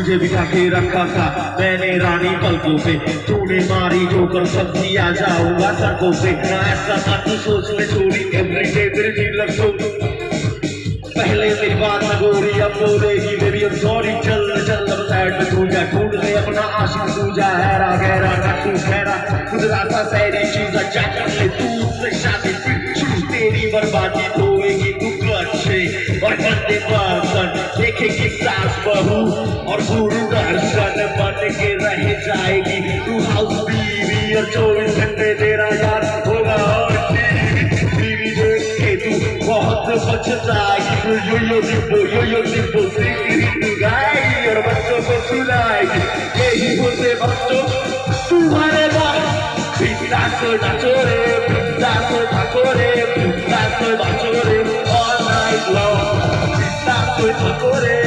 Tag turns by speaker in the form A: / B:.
A: तुझे बिठा के रखा था मैंने रानी पलकों पे, तूने मारी जोकर सब्जी आ जाऊंगा सड़कों पे। ऐसा था तू सोच ले छोड़ी एवरीडे तेरी डीलर शो, पहले मेरी बात न गोरी अब बोलेगी बेबी अब सॉरी। चल चल अब साइड में तू जा, ढूंढ ले अपना आशिक तू जा, हैरा गहरा ना तू ठहरा खुद रास्ता सारी चीज अच्छा कर ले तू से शादी तेरी बर्बादी होएगी तू कट से और गंदे बर्तन देखेगी सास बहू और गुरु दर्शन बन के रह जाएगी तू हाउस बीवी और 24 घंटे तेरा यार होगा और बीवी देख के तू बहुत पछताएगी। यो डिब्बो तू गाएगी और बच्चों को सुनाएगी यही होते बच्चों तुम्हारे बाप बिंदास नाचो रे बिंदास नाचो रे बिंदास नाचो रे all night long बिंदास नाचो रे